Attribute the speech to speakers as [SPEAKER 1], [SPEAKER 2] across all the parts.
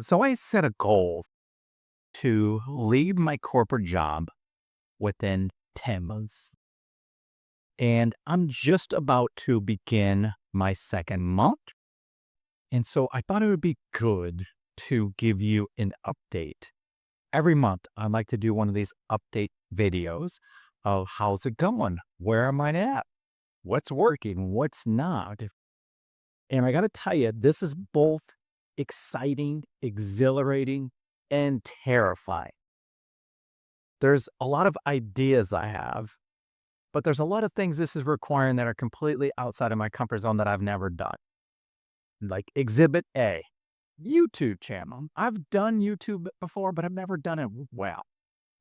[SPEAKER 1] So I set a goal to leave my corporate job within 10 months. And I'm just about to begin my second month. And so I thought it would be good to give you an update. Every month, I like to do one of these update videos of how's it going? Where am I at? What's working? What's not? And I got to tell you, this is both exciting, exhilarating, and terrifying. There's a lot of ideas I have, but there's a lot of things this is requiring that are completely outside of my comfort zone that I've never done. Like Exhibit A, YouTube channel. I've done YouTube before, but I've never done it well.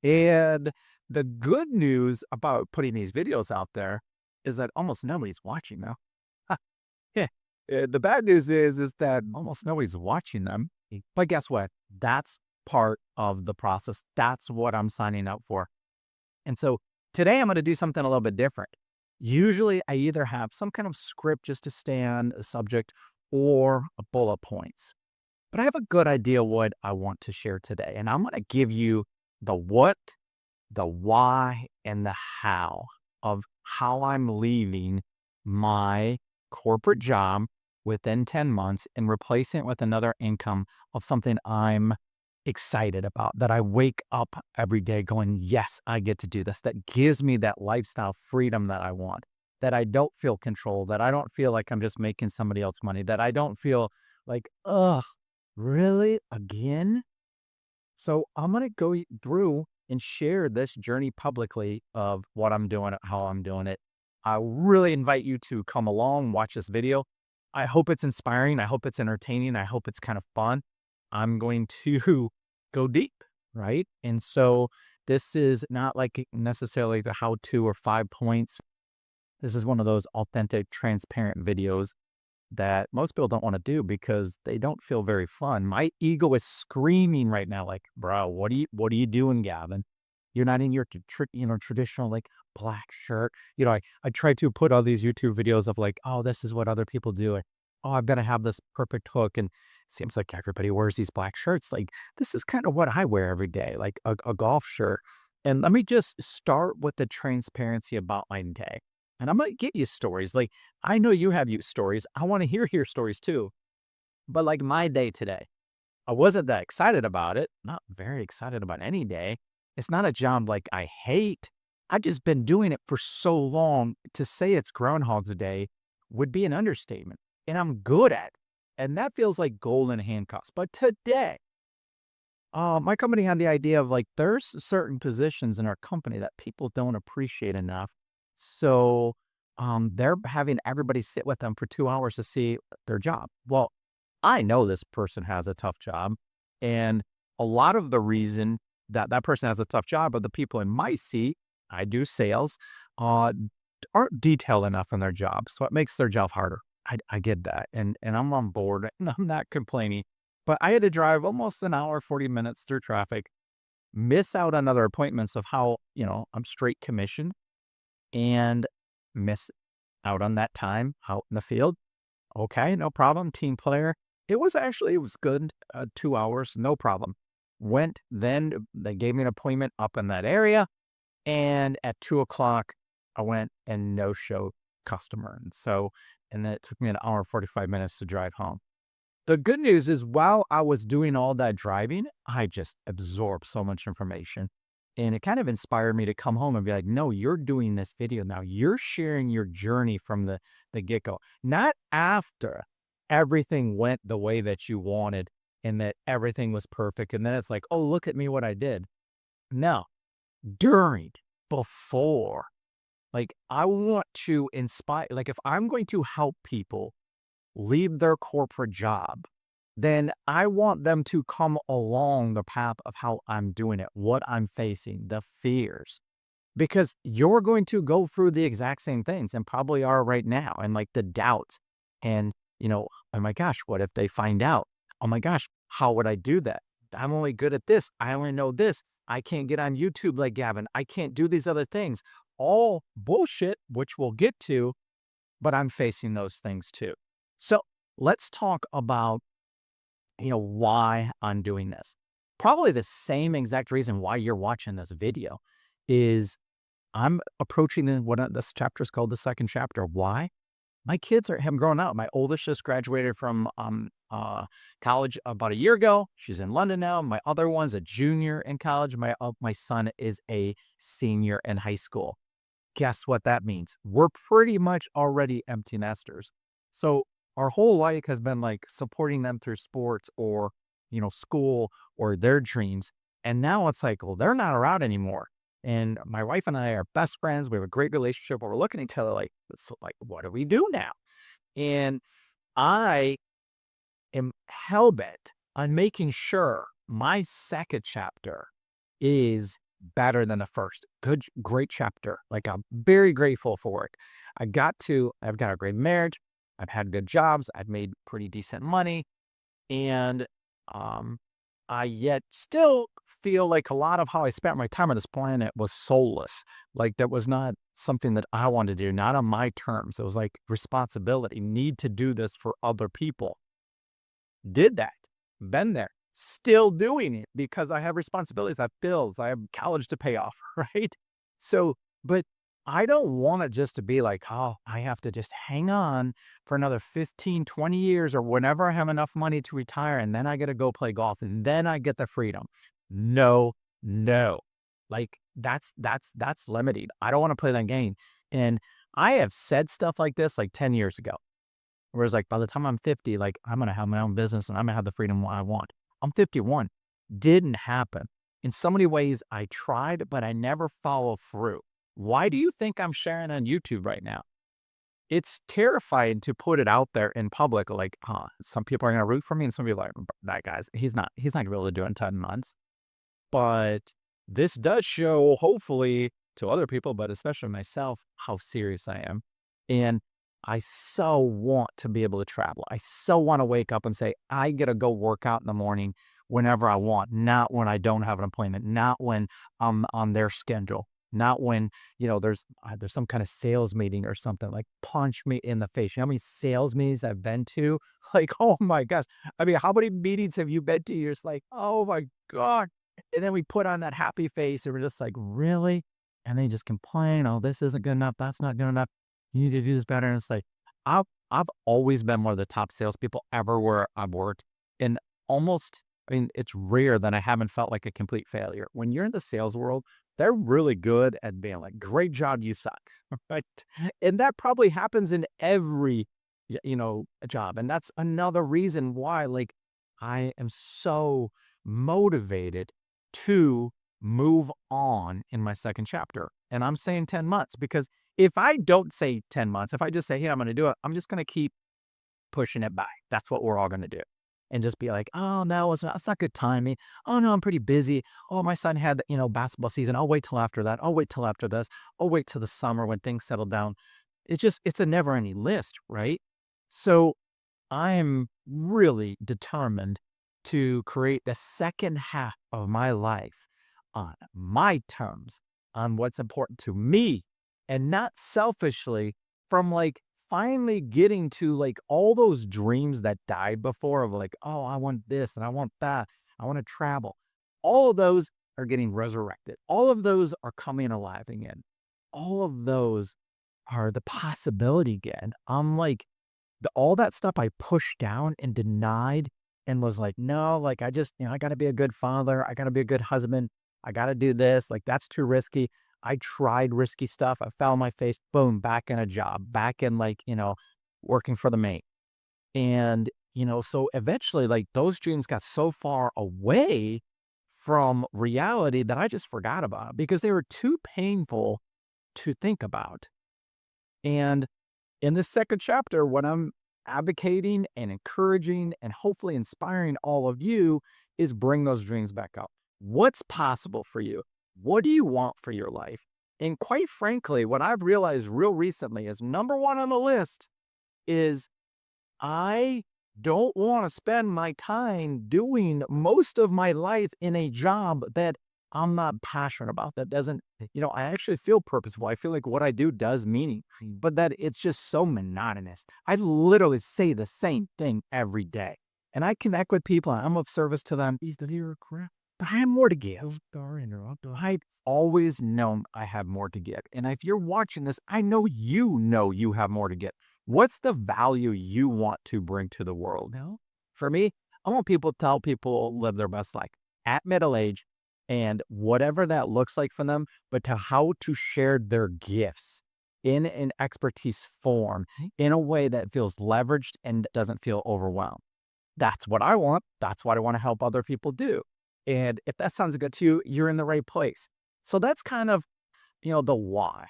[SPEAKER 1] And the good news about putting these videos out there is that almost nobody's watching them. Yeah. The bad news is that almost nobody's watching them. But guess what? That's part of the process. That's what I'm signing up for. And so today I'm going to do something a little bit different. Usually I either have some kind of script just to stay on a subject or a bullet points. But I have a good idea what I want to share today. And I'm going to give you the what, the why, and the how of how I'm leaving my corporate job within 10 months and replacing it with another income of something I'm excited about, that I wake up every day going, yes, I get to do this. That gives me that lifestyle freedom that I want, that I don't feel control, that I don't feel like I'm just making somebody else money, that I don't feel like, ugh, really? Again? So I'm going to go through and share this journey publicly of what I'm doing, how I'm doing it. I really invite you to come along, watch this video. I hope it's inspiring. I hope it's entertaining. I hope it's kind of fun. I'm going to go deep, right? And so this is not like necessarily the how to or 5 points. This is one of those authentic, transparent videos that most people don't want to do because they don't feel very fun. My ego is screaming right now, like, bro, what are you doing, Gavin? You're not in your traditional like black shirt. I try to put all these YouTube videos of like, oh, this is what other people do. Oh, I've got to have this perfect hook. And it seems like everybody wears these black shirts. Like, this is kind of what I wear every day, like a golf shirt. And let me just start with the transparency about my day. And I'm going to give you stories. Like, I know you have you stories. I want to hear your stories too. But like my day today, I wasn't that excited about it. Not very excited about any day. It's not a job like I hate. I've just been doing it for so long. To say it's Groundhog's Day would be an understatement. And I'm good at it. And that feels like golden handcuffs. But today, my company had the idea of like, there's certain positions in our company that people don't appreciate enough. So they're having everybody sit with them for 2 hours to see their job. Well, I know this person has a tough job. And a lot of the reason that that person has a tough job are the people in my seat, I do sales, uh, aren't detailed enough in their job. So it makes their job harder. I get that. And I'm on board and I'm not complaining. But I had to drive almost an hour, 40 minutes through traffic, miss out on other appointments of how, I'm straight commission and miss out on that time out in the field. Okay, no problem. Team player. It was good. 2 hours, no problem. Went then, they gave me an appointment up in that area. And at 2 o'clock, I went and no show customer. And then it took me an hour and 45 minutes to drive home. The good news is while I was doing all that driving, I just absorbed so much information. And it kind of inspired me to come home and be like, no, you're doing this video now. You're sharing your journey from the get-go. Not after everything went the way that you wanted and that everything was perfect. And then it's like, oh, look at me what I did. No, during, before. Like I want to inspire, like if I'm going to help people leave their corporate job, then I want them to come along the path of how I'm doing it, what I'm facing, the fears, because you're going to go through the exact same things and probably are right now. And like the doubts and, oh my gosh, what if they find out? Oh my gosh, how would I do that? I'm only good at this. I only know this. I can't get on YouTube like Gavin. I can't do these other things. All bullshit, which we'll get to, but I'm facing those things too. So let's talk about why I'm doing this. Probably the same exact reason why you're watching this video is I'm approaching this chapter is called the second chapter. Why? My kids have grown up. My oldest just graduated from college about a year ago. She's in London now. My other one's a junior in college. My son is a senior in high school. Guess what that means? We're pretty much already empty nesters. So our whole life has been like supporting them through sports or, school or their dreams. And now it's like, well, they're not around anymore. And my wife and I are best friends. We have a great relationship. But we're looking at each other like, so like, what do we do now? And I am hell bent on making sure my second chapter is better than the first. Great chapter. Like I'm very grateful for it. I've got a great marriage. I've had good jobs. I've made pretty decent money. And um, I yet still feel like a lot of how I spent my time on this planet was soulless. Like that was not something that I wanted to do, not on my terms. It was like responsibility, need to do this for other people. Did that, been there, still doing it because I have responsibilities, I have bills, I have college to pay off, right? So, but I don't want it just to be like, oh, I have to just hang on for another 15, 20 years or whenever I have enough money to retire and then I get to go play golf and then I get the freedom. No, no. Like that's limiting. I don't want to play that game. And I have said stuff like this like 10 years ago. Whereas, like, by the time I'm 50, like, I'm gonna have my own business and I'm gonna have the freedom I want. I'm 51. Didn't happen. In so many ways, I tried, but I never followed through. Why do you think I'm sharing on YouTube right now? It's terrifying to put it out there in public. Like, some people are gonna root for me, and some people are like, that guy's he's not gonna be able to do it in 10 months. But this does show, hopefully, to other people, but especially myself, how serious I am. And I so want to be able to travel. I so want to wake up and say, I get to go work out in the morning whenever I want, not when I don't have an appointment, not when I'm on their schedule, not when, there's some kind of sales meeting or something like punch me in the face. You know how many sales meetings I've been to? Like, oh my gosh. I mean, how many meetings have you been to? You're just like, oh my God. And then we put on that happy face and we're just like, really? And they just complain, oh, this isn't good enough. That's not good enough. You need to do this better. And it's like, I've always been one of the top salespeople ever where I've worked. And almost, I mean, it's rare that I haven't felt like a complete failure. When you're in the sales world, they're really good at being like, great job, you suck. Right. And that probably happens in every, job. And that's another reason why, like, I am so motivated to move on in my second chapter. And I'm saying 10 months because if I don't say 10 months, if I just say, "Hey, I'm gonna do it," I'm just gonna keep pushing it by. That's what we're all gonna do. And just be like, "Oh, no, it's not good timing. Oh, no, I'm pretty busy. Oh, my son had, basketball season. I'll wait till after that. I'll wait till after this. I'll wait till the summer when things settle down." It's a never-ending list, right? So I'm really determined to create the second half of my life on my terms, on what's important to me, and not selfishly from like finally getting to like all those dreams that died before of like, oh, I want this and I want that. I want to travel. All of those are getting resurrected. All of those are coming alive again. All of those are the possibility again. I'm like, all that stuff I pushed down and denied and was like, "No, like, I just, I gotta be a good father. I gotta be a good husband. I gotta do this. Like, that's too risky." I tried risky stuff. I fell on my face, boom, back in a job, back in like, working for the mate. And, so eventually, like, those dreams got so far away from reality that I just forgot about it because they were too painful to think about. And in this second chapter, what I'm advocating and encouraging and hopefully inspiring all of you is bring those dreams back up. What's possible for you? What do you want for your life? And quite frankly, what I've realized real recently is number one on the list is I don't want to spend my time doing most of my life in a job that I'm not passionate about. That doesn't, I actually feel purposeful. I feel like what I do does meaning, but that it's just so monotonous. I literally say the same thing every day. and I connect with people and I'm of service to them. Is that your crap? But I have more to give. I've always known I have more to give. And if you're watching this, I know you have more to give. What's the value you want to bring to the world? No. For me, I want people to tell people live their best life at middle age and whatever that looks like for them, but to how to share their gifts in an expertise form in a way that feels leveraged and doesn't feel overwhelmed. That's what I want. That's what I want to help other people do. And if that sounds good to you, you're in the right place. So that's kind of, the why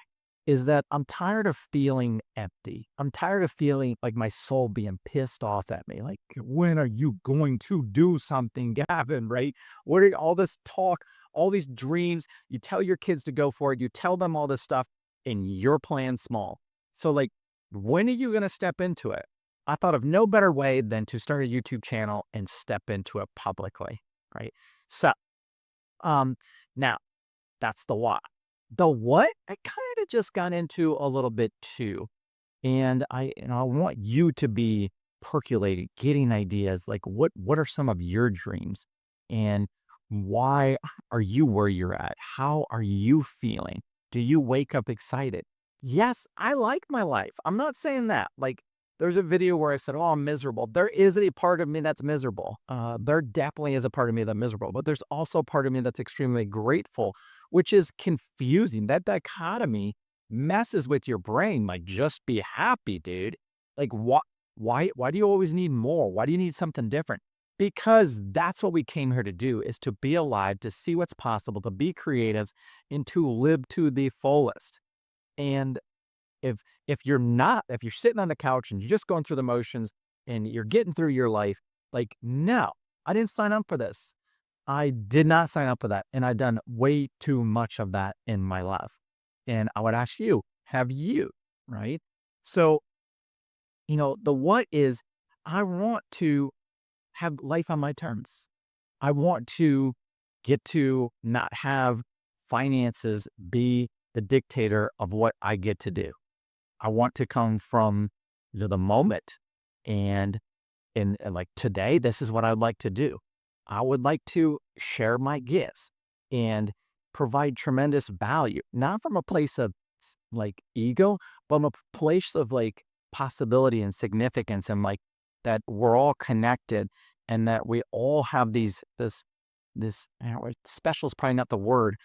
[SPEAKER 1] is that I'm tired of feeling empty. I'm tired of feeling like my soul being pissed off at me. Like, when are you going to do something, Gavin? Right? What are all this talk, all these dreams? You tell your kids to go for it. You tell them all this stuff, and you're playing small. So, like, when are you going to step into it? I thought of no better way than to start a YouTube channel and step into it publicly. Right. So, um, now that's the why. The what I kind of just got into a little bit too. And I want you to be percolating, getting ideas like what are some of your dreams and why are you where you're at? How are you feeling? Do you wake up excited? Yes, I like my life. I'm not saying that. Like, there's a video where I said, "Oh, I'm miserable." There is a part of me that's miserable. There definitely is a part of me that's miserable, but there's also a part of me that's extremely grateful, which is confusing. That dichotomy messes with your brain. Like, just be happy, dude. Like, why do you always need more? Why do you need something different? Because that's what we came here to do, is to be alive, to see what's possible, to be creatives, and to live to the fullest. And if you're sitting on the couch and you're just going through the motions and you're getting through your life, like, no, I didn't sign up for this. I did not sign up for that. And I've done way too much of that in my life. And I would ask you, have you? Right? So, the what is, I want to have life on my terms. I want to get to not have finances be the dictator of what I get to do. I want to come from the moment and and like today, this is what I'd like to do. I would like to share my gifts and provide tremendous value, not from a place of like ego, but from a place of like possibility and significance, and like that we're all connected and that we all have this special is probably not the word,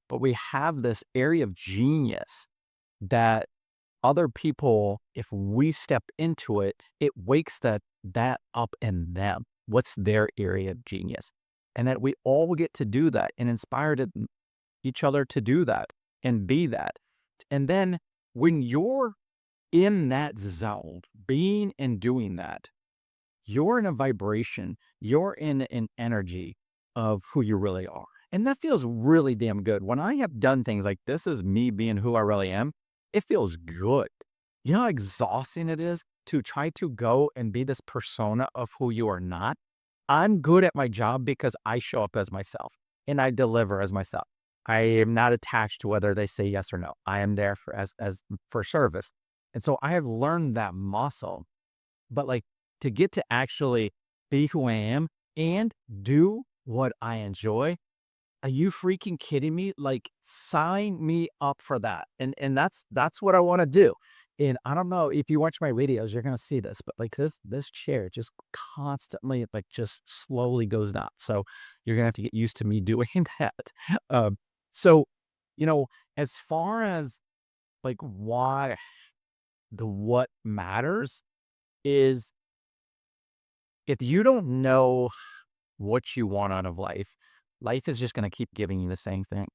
[SPEAKER 1] but we have this area of genius that other people, if we step into it, it wakes that up in them. What's their area of genius? And that we all get to do that and inspire each other to do that and be that. And then when you're in that zone, being and doing that, you're in a vibration, you're in an energy of who you really are. And that feels really damn good. When I have done things like this is me being who I really am, it feels good. You know how exhausting it is to try to go and be this persona of who you are not? I'm good at my job because I show up as myself and I deliver as myself. I am not attached to whether they say yes or no. I am there as for service. And so I have learned that muscle. But like, to get to actually be who I am and do what I enjoy, are you freaking kidding me? Like, sign me up for that. And that's what I want to do. And I don't know if you watch my videos, you're gonna see this, but like this chair just constantly like just slowly goes nuts. So you're gonna have to get used to me doing that. Um, so as far as like why the what matters is, if you don't know what you want out of life, life is just going to keep giving you the same thing.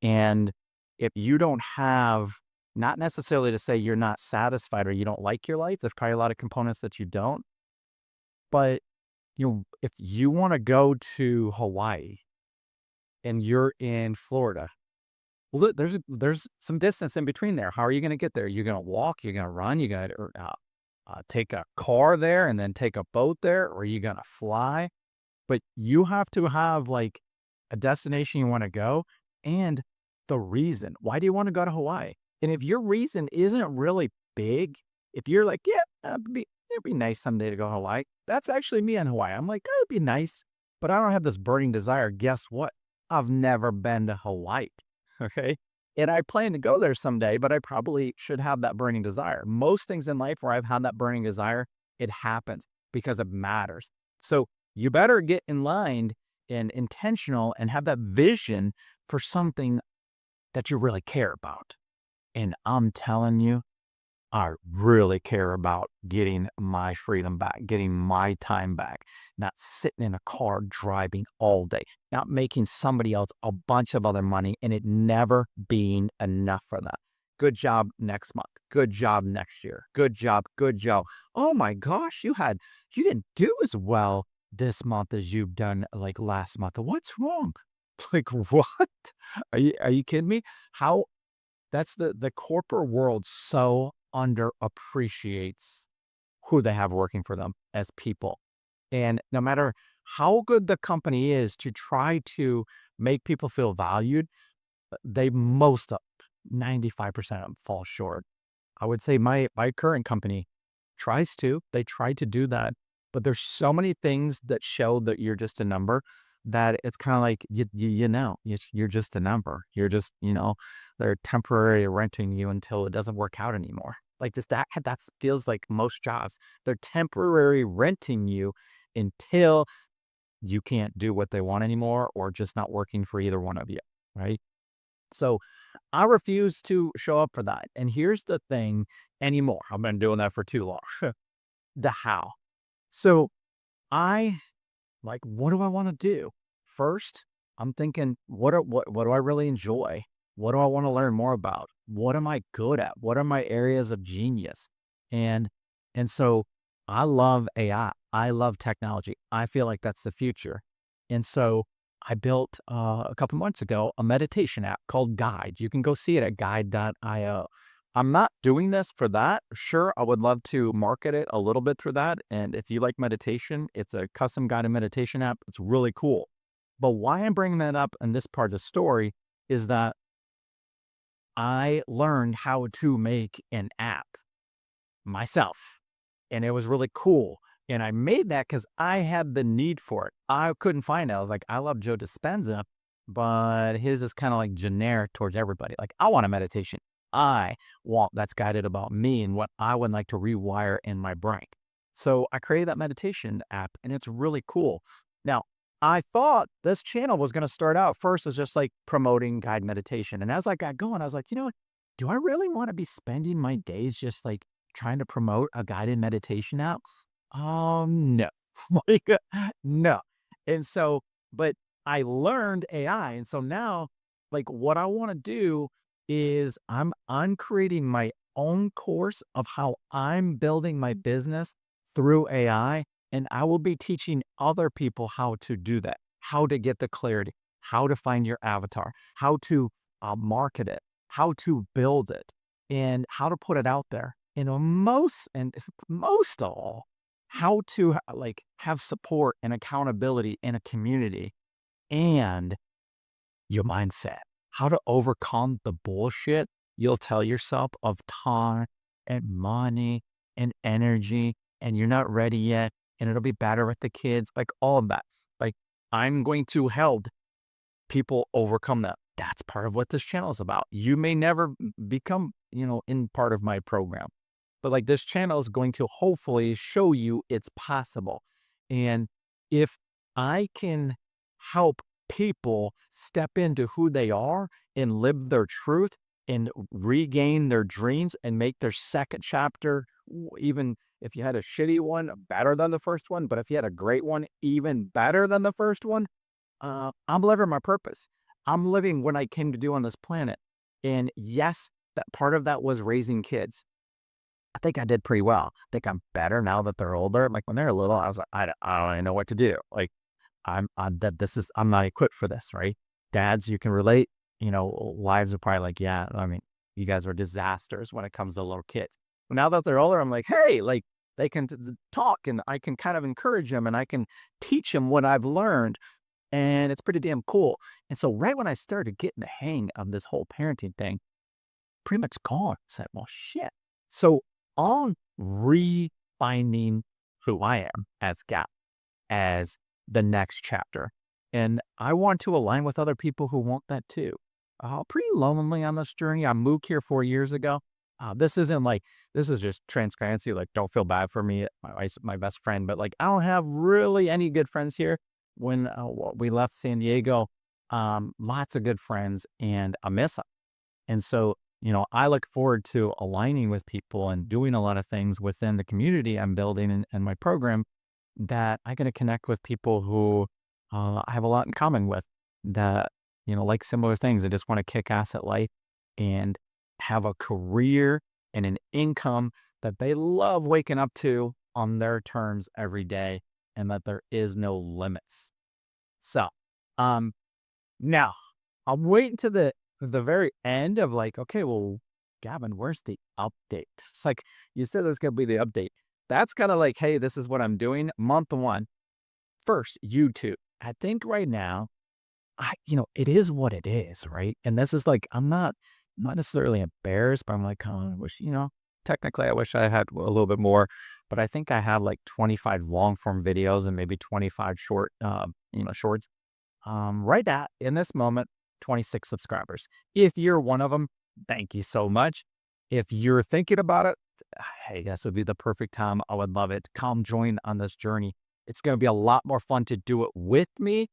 [SPEAKER 1] And if you don't have, not necessarily to say you're not satisfied or you don't like your life, there's probably a lot of components that you don't. But if you want to go to Hawaii and you're in Florida, well, look, there's some distance in between there. How are you going to get there? You're going to walk, you're going to run, you're going to take a car there and then take a boat there, or are you going to fly? But you have to have like a destination you want to go and the reason. Why do you want to go to Hawaii? And if your reason isn't really big, if you're like, yeah, it'd be nice someday to go to Hawaii. That's actually me in Hawaii. I'm like, oh, it'd be nice, but I don't have this burning desire. Guess what? I've never been to Hawaii. Okay. And I plan to go there someday, but I probably should have that burning desire. Most things in life where I've had that burning desire, it happens because it matters. So you better get in line and intentional and have that vision for something that you really care about. And I'm telling you, I really care about getting my freedom back, getting my time back, not sitting in a car driving all day, not making somebody else a bunch of other money and it never being enough for them. Good job next month. Good job next year. Good job. Good job. Oh my gosh, you didn't do as well this month as you've done like last month. What's wrong? Like what? Are you kidding me? How that's the corporate world so underappreciates who they have working for them as people. And no matter how good the company is to try to make people feel valued, they most of 95% of them fall short. I would say my current company tries to. They try to do that, but there's so many things that show that you're just a number that it's kind of like you're just a number. You're just they're temporarily renting you until it doesn't work out anymore. Like just that feels like most jobs. They're temporary renting you until you can't do what they want anymore, or just not working for either one of you, right? So I refuse to show up for that. And here's the thing anymore. I've been doing that for too long. The how. So I like, what do I want to do? First, I'm thinking, what do I really enjoy? What do I want to learn more about? What am I good at? What are my areas of genius? And and so I love AI. I love technology. I feel like that's the future. And so I built a couple months ago a meditation app called Guide. You can go see it at guide.io. I'm not doing this for that. Sure, I would love to market it a little bit through that. And if you like meditation, it's a custom guided meditation app. It's really cool. But why I'm bringing that up in this part of the story is that I learned how to make an app myself. And it was really cool. And I made that because I had the need for it. I couldn't find it. I was like, I love Joe Dispenza, but his is kind of like generic towards everybody. Like, I want a meditation. I want that's guided about me and what I would like to rewire in my brain. So I created that meditation app and it's really cool. Now, I thought this channel was going to start out first as just like promoting guide meditation. And as I got going, I was like, you know what? Do I really want to be spending my days just like trying to promote a guided meditation app? No. Like, no. And so, but I learned AI. And so now, like, what I want to do is I'm creating my own course of how I'm building my business through AI. And I will be teaching other people how to do that, how to get the clarity, how to find your avatar, how to market it, how to build it, and how to put it out there. Most of all, how to like have support and accountability in a community and your mindset, how to overcome the bullshit you'll tell yourself of time and money and energy, and you're not ready yet, and it'll be better with the kids, like all of that. Like, I'm going to help people overcome that. That's part of what this channel is about. You may never become, in part of my program, but like this channel is going to hopefully show you it's possible. And if I can help people step into who they are and live their truth and regain their dreams and make their second chapter, even if you had a shitty one, better than the first one, but if you had a great one, even better than the first one, I'm living my purpose. I'm living what I came to do on this planet. And yes, that part of that was raising kids. I think I did pretty well. I think I'm better now that they're older. Like when they're little, I was like, I don't even know what to do. Like I'm not equipped for this, right? Dads, you can relate. Wives are probably like, yeah, I mean, you guys are disasters when it comes to little kids. But now that they're older, I'm like, hey, like they can talk and I can kind of encourage them and I can teach them what I've learned. And it's pretty damn cool. And so right when I started getting the hang of this whole parenting thing, pretty much gone. I said, well, shit. So I'll finding who I am as Gap, as the next chapter. And I want to align with other people who want that too. Pretty lonely on this journey. I moved here 4 years ago. This isn't like, this is just transparency. Like, don't feel bad for me. My best friend, but like, I don't have really any good friends here. When we left San Diego, lots of good friends, and I miss them. And so, I look forward to aligning with people and doing a lot of things within the community I'm building and my program, that I get to connect with people who I have a lot in common with, that, like similar things. I just want to kick ass at life and have a career and an income that they love waking up to on their terms every day, and that there is no limits. So, um, now I'm waiting to the very end of like, okay, well, Gavin, where's the update? It's like, you said there's gonna be the update. That's kind of like, hey, this is what I'm doing. Month one, first, YouTube. I think right now, it is what it is, right? And this is like, I'm not necessarily embarrassed, but I'm like, oh, I wish, technically, I wish I had a little bit more, but I think I have like 25 long form videos and maybe 25 shorts. Right at in this moment, 26 subscribers. If you're one of them, thank you so much. If you're thinking about it, hey, this would be the perfect time. I would love it. Come join on this journey. It's going to be a lot more fun to do it with me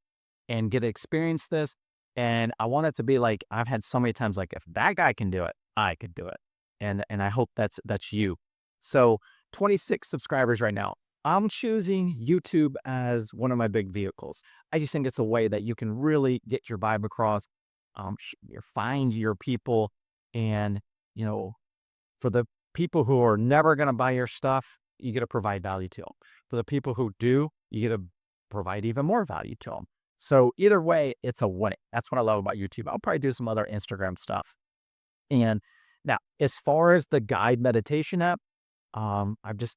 [SPEAKER 1] and get to experience this. And I want it to be like, I've had so many times, like, if that guy can do it, I could do it. And I hope that's you. So 26 subscribers right now. I'm choosing YouTube as one of my big vehicles. I just think it's a way that you can really get your vibe across, find your people, and, you know, for the people who are never going to buy your stuff, you get to provide value to them. For the people who do, you get to provide even more value to them. So either way, it's a winning. That's what I love about YouTube. I'll probably do some other Instagram stuff. And now, as far as the guide meditation app, I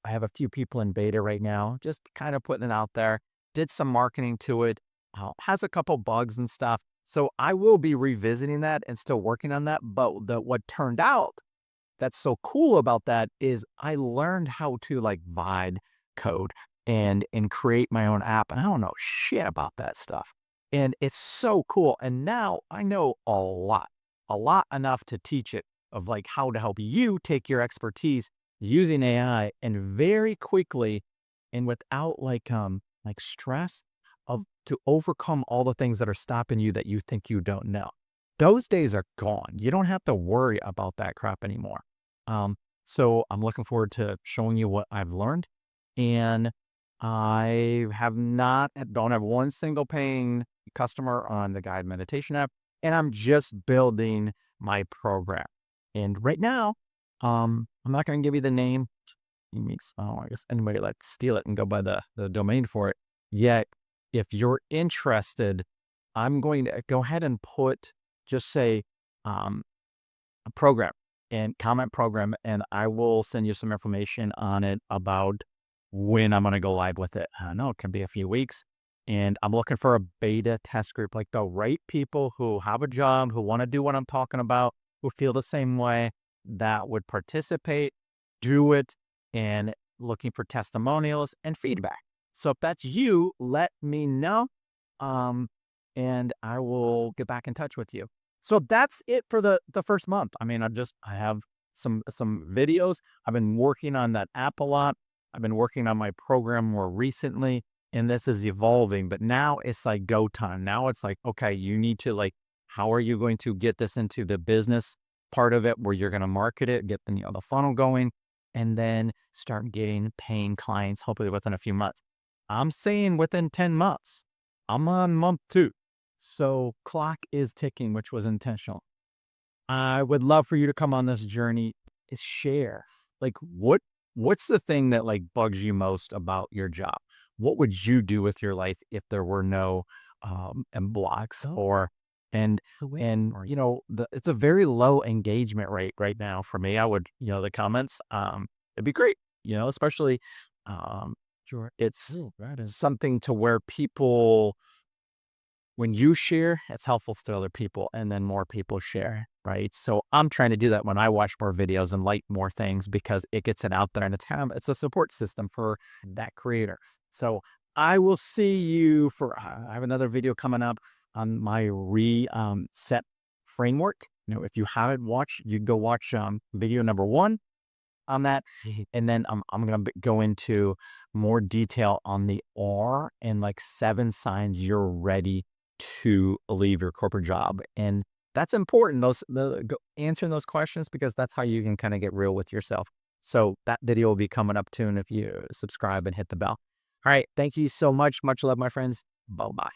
[SPEAKER 1] have a few people in beta right now, just kind of putting it out there. Did some marketing to it. Has a couple bugs and stuff. So I will be revisiting that and still working on that. But what turned out that's so cool about that is I learned how to like vibe code and create my own app. And I don't know shit about that stuff. And it's so cool. And now I know a lot enough to teach it, of like how to help you take your expertise using AI and very quickly and without like stress of to overcome all the things that are stopping you that you think you don't know. Those days are gone. You don't have to worry about that crap anymore. Um, so I'm looking forward to showing you what I've learned. And I don't have one single paying customer on the guide meditation app. And I'm just building my program. And right now, I'm not going to give you the name. I guess anybody like steal it and go buy the domain for it. Yet, if you're interested, I'm going to go ahead and just say, um, a program and comment program, and I will send you some information on it about when I'm going to go live with it. I know it can be a few weeks, and I'm looking for a beta test group, like the right people who have a job, who want to do what I'm talking about, who feel the same way, that would participate, do it, and looking for testimonials and feedback. So if that's you, let me know. Um, and I will get back in touch with you. So that's it for the first month. I mean, I have some videos. I've been working on that app a lot. I've been working on my program more recently, and this is evolving. But now it's like go time. Now it's like, okay, you need to like, how are you going to get this into the business part of it, where you're going to market it, get the funnel going, and then start getting paying clients, hopefully within a few months. I'm saying within 10 months. I'm on month 2. So clock is ticking, which was intentional. I would love for you to come on this journey. Is share. Like what's the thing that like bugs you most about your job? What would you do with your life if there were no and blocks it's a very low engagement rate right now for me. I would, the comments, it'd be great, especially um
[SPEAKER 2] Sure.
[SPEAKER 1] it's
[SPEAKER 2] Ooh, that is
[SPEAKER 1] something to where people when you share, it's helpful to other people, and then more people share, right? So I'm trying to do that when I watch more videos and like more things because it gets it out there, and it's a support system for that creator. So I will see you for. I have another video coming up on my set framework. If you haven't watched, you go watch video number 1 on that. And then I'm going to go into more detail on the R and like 7 signs you're ready to leave your corporate job. And that's important, answering those questions, because that's how you can kind of get real with yourself. So that video will be coming up soon if you subscribe and hit the bell. All right. Thank you so much. Much love, my friends. Bye bye.